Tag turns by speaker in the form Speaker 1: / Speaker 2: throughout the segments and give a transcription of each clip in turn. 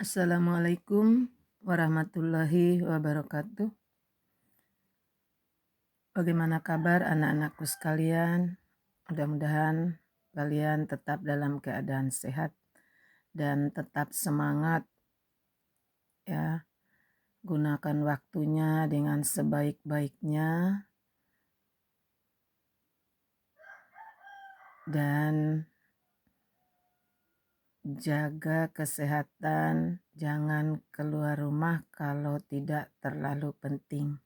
Speaker 1: Assalamualaikum warahmatullahi wabarakatuh. Bagaimana kabar anak-anakku sekalian? Mudah-mudahan kalian tetap dalam keadaan sehat dan tetap semangat ya. Gunakan waktunya dengan sebaik-baiknya dan jaga kesehatan. Jangan keluar rumah kalau tidak terlalu penting.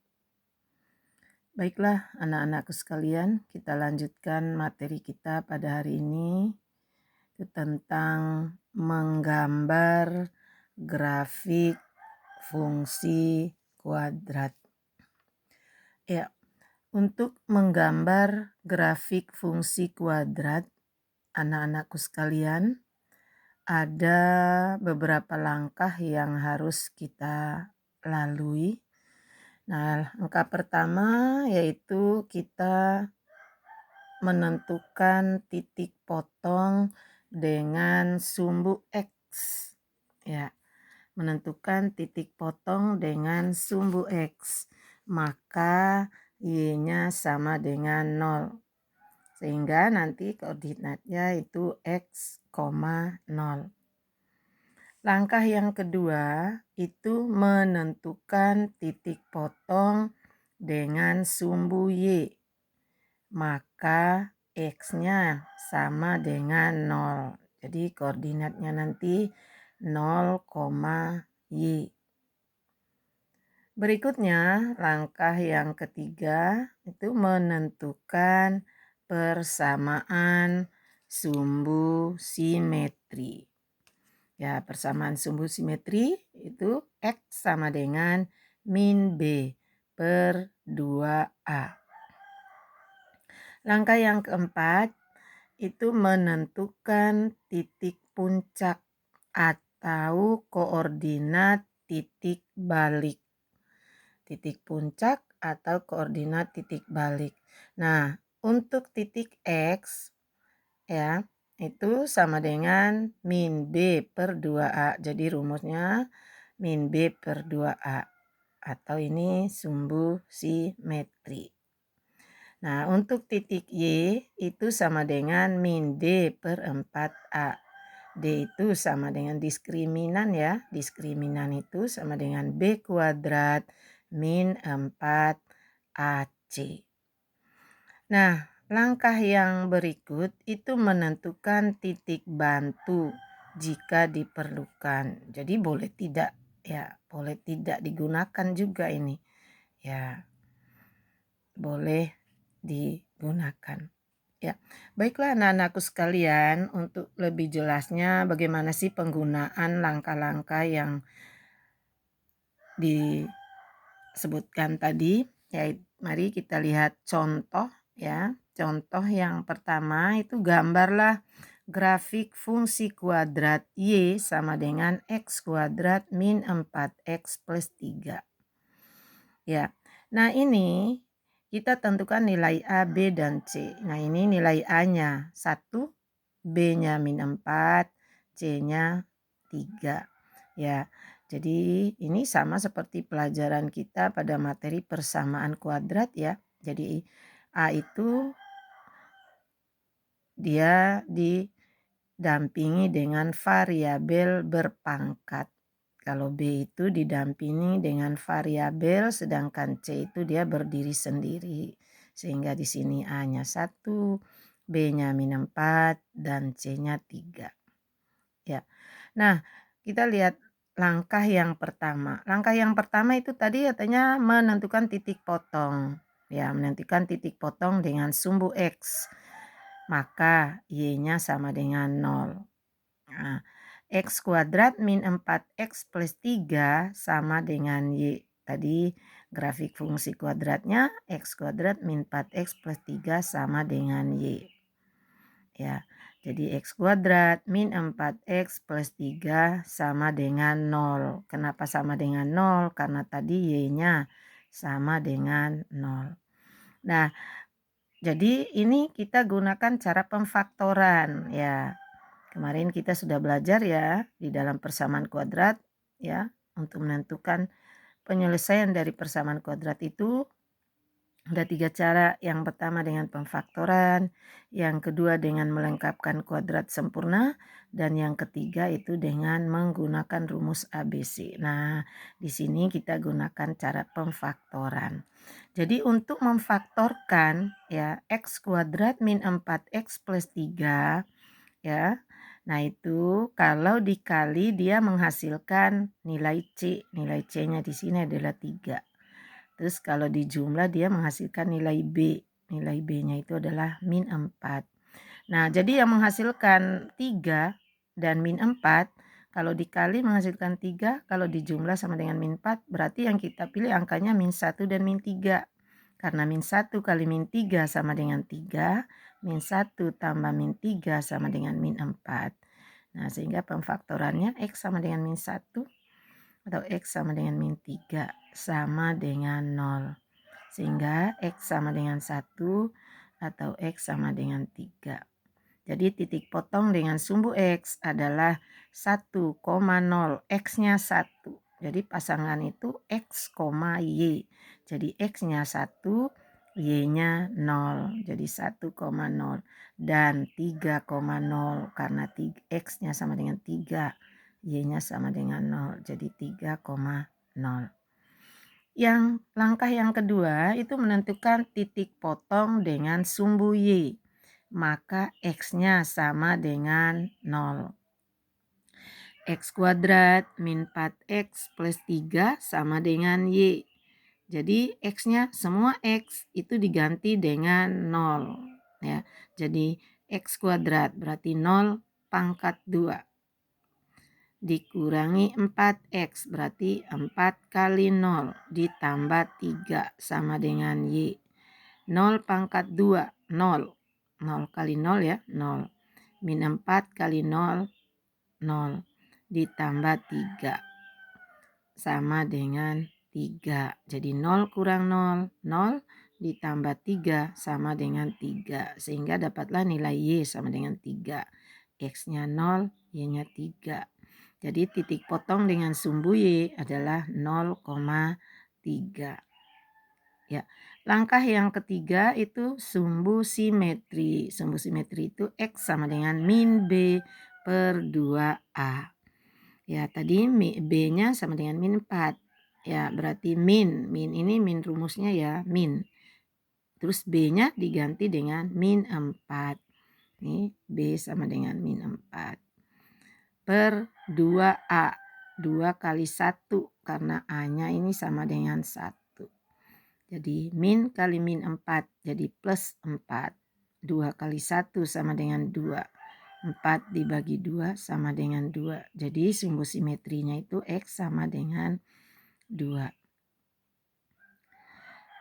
Speaker 1: Baiklah anak-anakku sekalian, kita lanjutkan materi kita pada hari ini tentang menggambar grafik fungsi kuadrat. Ya, untuk menggambar grafik fungsi kuadrat, anak-anakku sekalian, ada beberapa langkah yang harus kita lalui. Nah, langkah pertama yaitu kita menentukan titik potong dengan sumbu X. Ya, menentukan titik potong dengan sumbu X. Maka Y-nya sama dengan 0. Sehingga nanti koordinatnya itu X, 0. Langkah yang kedua itu menentukan titik potong dengan sumbu Y. Maka X-nya sama dengan 0. Jadi koordinatnya nanti 0, Y. Berikutnya langkah yang ketiga itu menentukan persamaan sumbu simetri. Ya, persamaan sumbu simetri itu X sama dengan min B per 2A. Langkah yang keempat itu menentukan titik puncak atau koordinat titik balik. Titik puncak atau koordinat titik balik. Nah, untuk titik X ya, itu sama dengan min B per 2A. Jadi rumusnya min B per 2A. Atau ini sumbu simetri. Nah, untuk titik Y itu sama dengan min D per 4A. D itu sama dengan diskriminan ya. Diskriminan itu sama dengan B kuadrat min 4AC. Nah, langkah yang berikut itu menentukan titik bantu jika diperlukan. Jadi boleh tidak ya, boleh tidak digunakan juga ini. Ya, boleh digunakan. Ya, baiklah anak-anakku sekalian, untuk lebih jelasnya bagaimana sih penggunaan langkah-langkah yang disebutkan tadi. Ya, mari kita lihat contoh ya. Contoh yang pertama itu gambarlah grafik fungsi kuadrat Y sama dengan X kuadrat min 4X plus 3. Ya, nah ini kita tentukan nilai A, B, dan C. Nah ini nilai A-nya 1, B-nya min 4, C-nya 3. Ya, jadi ini sama seperti pelajaran kita pada materi persamaan kuadrat ya. Jadi A itu dia didampingi dengan variabel berpangkat. Kalau B itu didampingi dengan variabel, sedangkan C itu dia berdiri sendiri. Sehingga di sini A-nya 1, B-nya min 4, dan C-nya 3. Ya. Nah, kita lihat langkah yang pertama. Langkah yang pertama itu tadi katanya menentukan titik potong. Ya, menentukan titik potong dengan sumbu X. Maka Y-nya sama dengan 0. Nah, X kuadrat min 4X plus 3 sama dengan Y. Tadi grafik fungsi kuadratnya X kuadrat min 4X plus 3 sama dengan Y. Ya, jadi X kuadrat min 4X plus 3 sama dengan 0. Kenapa sama dengan 0? Karena tadi Y-nya sama dengan 0. Nah, jadi ini kita gunakan cara pemfaktoran ya. Kemarin kita sudah belajar ya, di dalam persamaan kuadrat ya. Untuk menentukan penyelesaian dari persamaan kuadrat itu ada 3 cara. Yang pertama dengan pemfaktoran, yang kedua dengan melengkapkan kuadrat sempurna, dan yang ketiga itu dengan menggunakan rumus ABC. Nah, di sini kita gunakan cara pemfaktoran. Jadi untuk memfaktorkan ya x kuadrat min 4x plus 3 ya. Nah, itu kalau dikali dia menghasilkan nilai C. Nilai C-nya di sini adalah 3. Terus kalau dijumlah dia menghasilkan nilai B. Nilai B-nya itu adalah min 4. Nah, jadi yang menghasilkan 3 dan min 4, kalau dikali menghasilkan 3, kalau dijumlah sama dengan min 4, berarti yang kita pilih angkanya min 1 dan min 3. Karena min 1 kali min 3 sama dengan 3, min 1 tambah min 3 sama dengan min 4. Nah, sehingga pemfaktorannya X sama dengan min 1 atau X sama dengan min 3 sama dengan 0. Sehingga X sama dengan 1 atau X sama dengan 3. Jadi titik potong dengan sumbu X adalah 1,0. X-nya 1. Jadi pasangan itu X, Y. Jadi X-nya 1, Y-nya 0. Jadi 1,0 dan 3,0 karena X-nya sama dengan 3. Y-nya sama dengan 0. Jadi 3,0. Yang langkah yang kedua itu menentukan titik potong dengan sumbu Y. Maka X-nya sama dengan 0. X kuadrat min 4X plus 3 sama dengan Y. Jadi X-nya semua X itu diganti dengan 0. Ya. Jadi X kuadrat berarti 0 pangkat 2. Dikurangi 4X berarti 4 kali 0 ditambah 3 sama dengan Y. 0 pangkat 2, 0. 0 kali 0 ya, 0. Min 4 kali 0, 0. Ditambah 3 sama dengan 3. Jadi 0 kurang 0, 0. Ditambah 3 sama dengan 3. Sehingga dapatlah nilai Y sama dengan 3. X-nya 0, Y-nya 3. Jadi titik potong dengan sumbu Y adalah 0,3. Ya. Langkah yang ketiga itu sumbu simetri. Sumbu simetri itu X sama dengan min B per 2A. Ya, tadi B-nya sama dengan min 4. Ya, berarti min. Min ini min rumusnya ya, min. Terus B-nya diganti dengan min 4. Ini B sama dengan min 4. Per 2A. 2 kali 1 karena A-nya ini sama dengan 1. Jadi min kali min 4 jadi plus 4. 2 kali 1 sama dengan 2. 4 dibagi 2 sama dengan 2. Jadi sumbu simetrinya itu X sama dengan 2.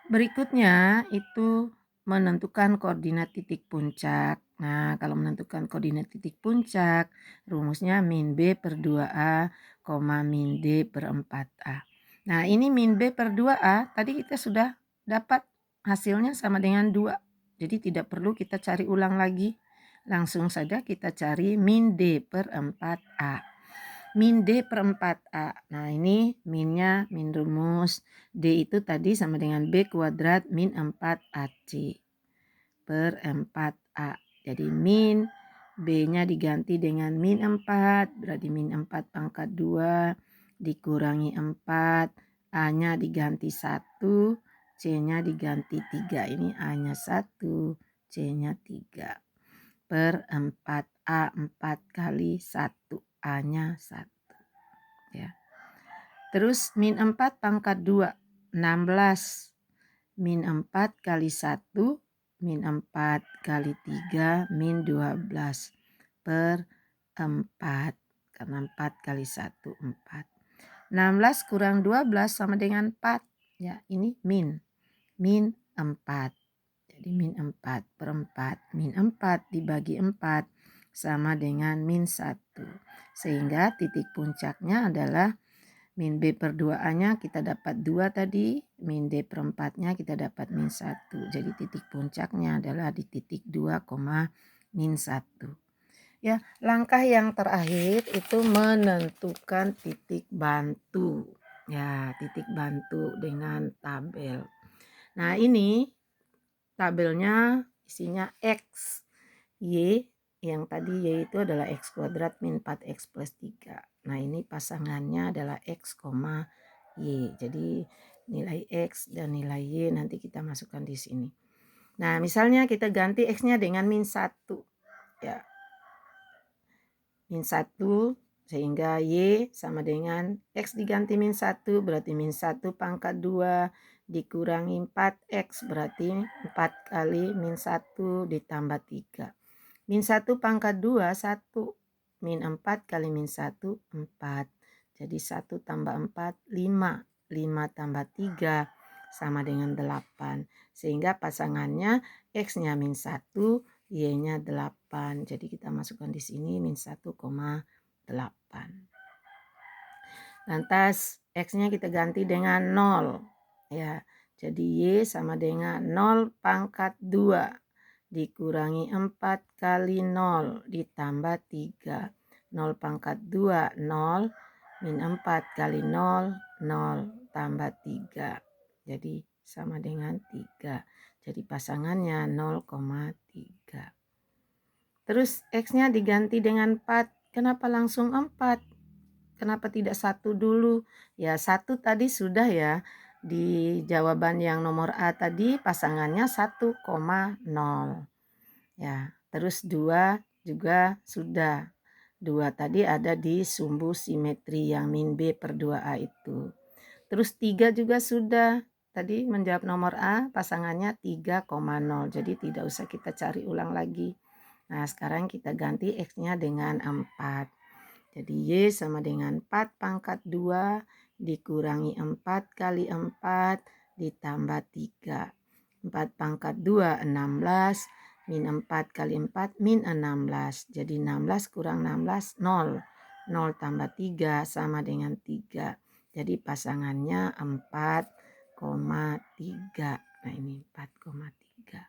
Speaker 1: Berikutnya itu menentukan koordinat titik puncak. Nah, kalau menentukan koordinat titik puncak, rumusnya min B per 2A, min D per 4A. Nah, ini min B per 2A, tadi kita sudah dapat hasilnya sama dengan 2. Jadi tidak perlu kita cari ulang lagi. Langsung saja kita cari min D per 4A. Min D per 4A. Nah, ini minnya min rumus. D itu tadi sama dengan B kuadrat min 4AC per 4A. Jadi min B-nya diganti dengan min 4. Berarti min 4 pangkat 2 dikurangi 4. A-nya diganti 1. C-nya diganti 3. Ini A-nya 1. C-nya 3. Per 4A. 4 kali 1. A-nya 1. Ya. Terus min 4 pangkat 2, 16. Min 4 kali 1, min 4 kali 3, min 12 per 4. Karena 4 kali 1, 4. 16 kurang 12 sama dengan 4. Ya, ini min 4. Jadi min 4 per 4. Min 4 dibagi 4 sama dengan min 1. Sehingga titik puncaknya adalah min B per 2A-nya kita dapat 2 tadi. Min D per 4-nya kita dapat min 1. Jadi titik puncaknya adalah di titik 2, min 1. Ya, langkah yang terakhir itu menentukan titik bantu. Ya, titik bantu dengan tabel. Nah, ini tabelnya isinya X, Y, yang tadi Y itu adalah X kuadrat min 4X plus 3. Nah, ini pasangannya adalah X, Y. Jadi nilai X dan nilai Y nanti kita masukkan di sini. Nah, misalnya kita ganti X-nya dengan min 1. Ya, min 1 sehingga Y sama dengan X diganti min 1 berarti min 1 pangkat 2 dikurangi 4X berarti 4 kali min 1 ditambah 3. Min 1 pangkat 2 1. Min 4 kali min 1 4. Jadi 1 tambah 4 5. 5 tambah 3 sama dengan 8. Sehingga pasangannya X-nya min 1, Y-nya 8. Jadi kita masukkan di sini min 1,8. Lantas X-nya kita ganti dengan 0. Ya, jadi Y sama dengan 0 pangkat 2 dikurangi 4 kali 0 ditambah 3. 0 pangkat 2 0 min 4 kali 0 0 tambah 3. Jadi sama dengan 3. Jadi pasangannya 0,3. Terus X-nya diganti dengan 4. Kenapa langsung 4? Kenapa tidak 1 dulu? Ya 1 tadi sudah ya. Di jawaban yang nomor A tadi pasangannya 1,0. Ya, terus 2 juga sudah. 2 tadi ada di sumbu simetri yang min B per 2A itu. Terus 3 juga sudah. Tadi menjawab nomor A pasangannya 3,0. Jadi tidak usah kita cari ulang lagi. Nah, sekarang kita ganti X-nya dengan 4. Jadi Y sama dengan 4 pangkat 2 dikurangi 4 kali 4 ditambah 3. 4 pangkat 2 16 min 4 kali 4 min 16. Jadi 16 kurang 16 0. 0 tambah 3 sama dengan 3. Jadi pasangannya 4,3. Nah ini 4,3.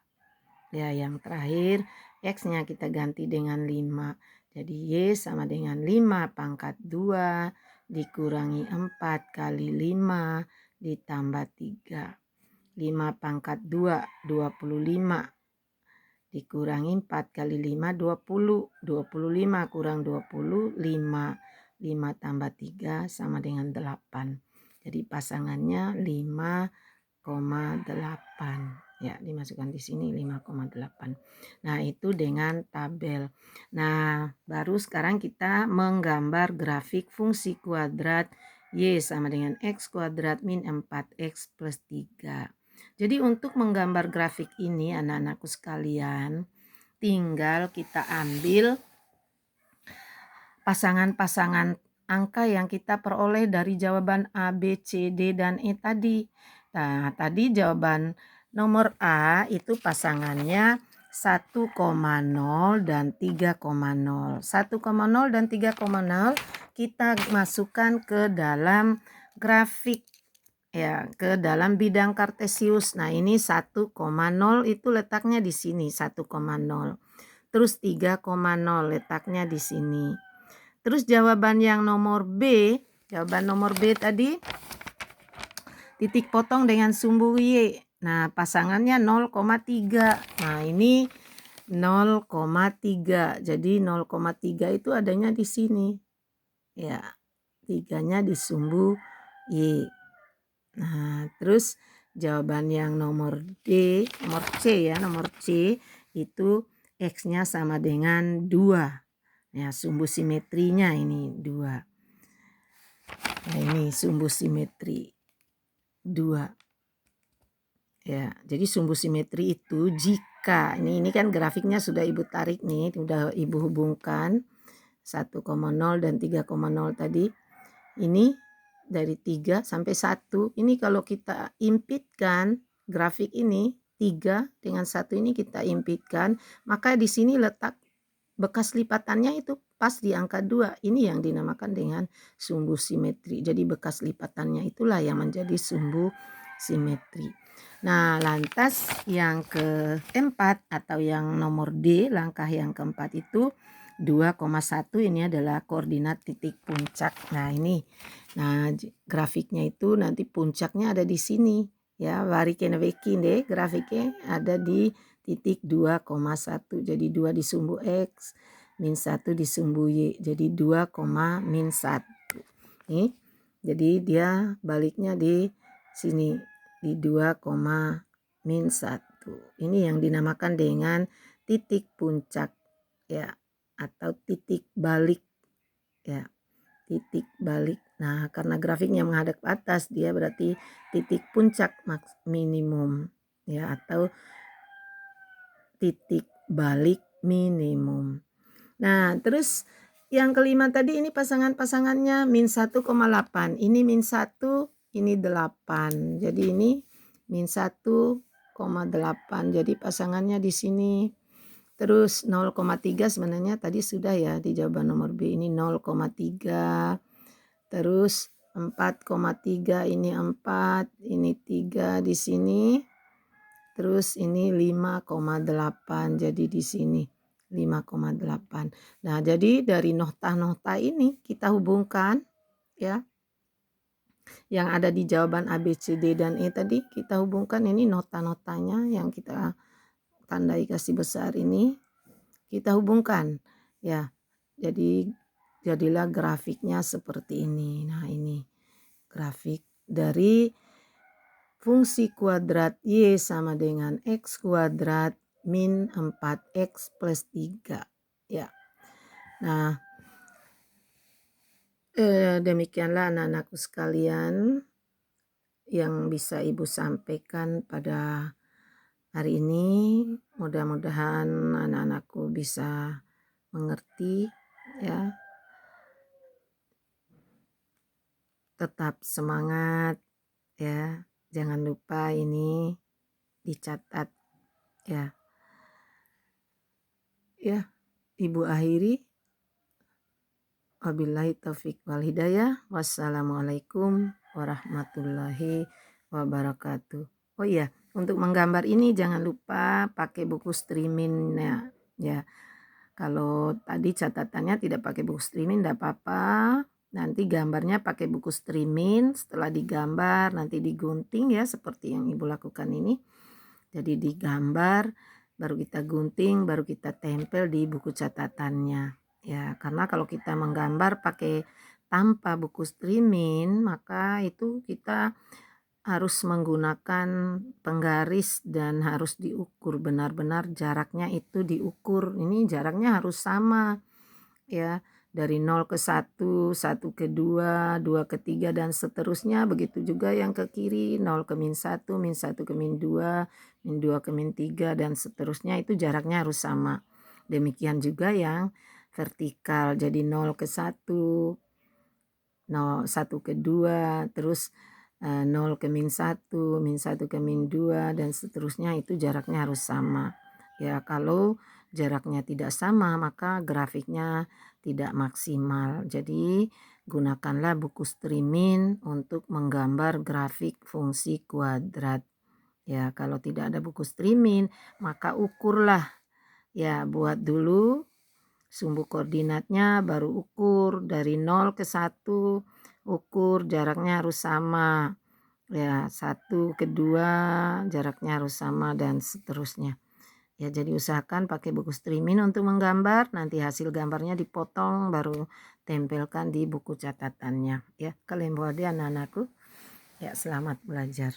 Speaker 1: Ya yang terakhir X-nya kita ganti dengan 5. Jadi Y sama dengan 5 pangkat 2 dikurangi 4 kali 5 ditambah 3. 5 pangkat 2 25 dikurangi 4 kali 5 20. 25 kurang 20 5. 5 tambah 3 sama dengan 8. Jadi pasangannya 5,8. Ya, dimasukkan di sini 5,8. Nah, itu dengan tabel. Nah, baru sekarang kita menggambar grafik fungsi kuadrat Y sama dengan X kuadrat min 4X plus 3. Jadi untuk menggambar grafik ini anak-anakku sekalian, tinggal kita ambil pasangan-pasangan angka yang kita peroleh dari jawaban A, B, C, D, dan E tadi. Nah, tadi jawaban nomor A itu pasangannya 1,0 dan 3,0. 1,0 dan 3,0 kita masukkan ke dalam grafik. Ya, ke dalam bidang kartesius. Nah, ini 1,0 itu letaknya di sini, 1,0. Terus 3,0 letaknya di sini. Terus jawaban yang nomor B, jawaban nomor B tadi titik potong dengan sumbu Y. Nah, pasangannya 0,3. Nah, ini 0,3. Jadi 0,3 itu adanya di sini. Ya, 3-nya di sumbu Y. Nah, terus jawaban yang nomor D, nomor C ya, nomor C itu X-nya sama dengan 2. Ya, sumbu simetrinya ini 2. Nah, ini sumbu simetri 2. Ya, jadi sumbu simetri itu jika ini kan grafiknya sudah Ibu tarik nih, sudah Ibu hubungkan 1,0 dan 3,0 tadi. Ini dari 3 sampai 1. Ini kalau kita impitkan grafik ini 3 dengan 1 ini kita impitkan, maka di sini letak bekas lipatannya itu pas di angka 2. Ini yang dinamakan dengan sumbu simetri. Jadi bekas lipatannya itulah yang menjadi sumbu simetri. Nah, lantas yang keempat atau yang nomor D, langkah yang keempat itu 2,1 ini adalah koordinat titik puncak. Nah ini, grafiknya itu nanti puncaknya ada di sini ya, varikeneveki deh grafiknya ada di titik 2,1. Jadi 2 disumbu X min 1 disumbu Y, jadi 2, min 1. Nih, jadi dia baliknya di sini di 2, min 1. Ini yang dinamakan dengan titik puncak ya, atau titik balik ya, titik balik. Nah, karena grafiknya menghadap ke atas, dia berarti titik puncak minimum ya, atau titik balik minimum. Nah, terus yang kelima tadi ini pasangan-pasangannya min 1,8. Ini min 1, ini 8. Jadi ini min 1,8. Jadi pasangannya di sini. Terus 0,3 sebenarnya tadi sudah ya di jawaban nomor B, ini 0,3. Terus 4,3 ini 4, ini 3 di sini. Terus ini 5,8, jadi di sini 5,8. Nah, jadi dari nota-nota ini kita hubungkan ya, yang ada di jawaban A, B, C, D, dan E tadi kita hubungkan, ini nota-notanya yang kita tandai kasih besar ini kita hubungkan ya. Jadi jadilah grafiknya seperti ini. Nah, ini grafik dari fungsi kuadrat Y sama dengan X kuadrat min 4X plus 3 ya. Nah, demikianlah anak-anakku sekalian yang bisa Ibu sampaikan pada hari ini. Mudah-mudahan anak-anakku bisa mengerti ya. Tetap semangat ya. Jangan lupa ini dicatat ya. Ya, Ibu akhiri. Wabillahi taufik wal hidayah. Wassalamualaikum warahmatullahi wabarakatuh. Oh iya, untuk menggambar ini jangan lupa pakai buku streaming ya. Kalau tadi catatannya tidak pakai buku streaming tidak apa-apa. Nanti gambarnya pakai buku streaming, setelah digambar nanti digunting ya seperti yang Ibu lakukan ini. Jadi digambar, baru kita gunting, baru kita tempel di buku catatannya. Ya, karena kalau kita menggambar pakai tanpa buku streaming, maka itu kita harus menggunakan penggaris dan harus diukur benar-benar jaraknya itu diukur. Ini jaraknya harus sama ya, dari 0 ke 1, 1 ke 2, 2 ke 3 dan seterusnya. Begitu juga yang ke kiri 0 ke min 1, min 1 ke min 2, min 2 ke min 3 dan seterusnya, itu jaraknya harus sama. Demikian juga yang vertikal, jadi 0 ke 1, 1 ke 2, terus 0 ke min 1, min 1 ke min 2 dan seterusnya, itu jaraknya harus sama. Ya, kalau jaraknya tidak sama maka grafiknya tidak maksimal. Jadi gunakanlah buku streaming untuk menggambar grafik fungsi kuadrat. Ya, kalau tidak ada buku streaming maka ukurlah. Ya, buat dulu sumbu koordinatnya, baru ukur dari 0 ke 1, ukur jaraknya harus sama. Ya, 1 ke 2 jaraknya harus sama dan seterusnya. Ya, jadi usahakan pakai buku streaming untuk menggambar, nanti hasil gambarnya dipotong baru tempelkan di buku catatannya ya. Kalian buat anak-anakku. Ya, selamat belajar.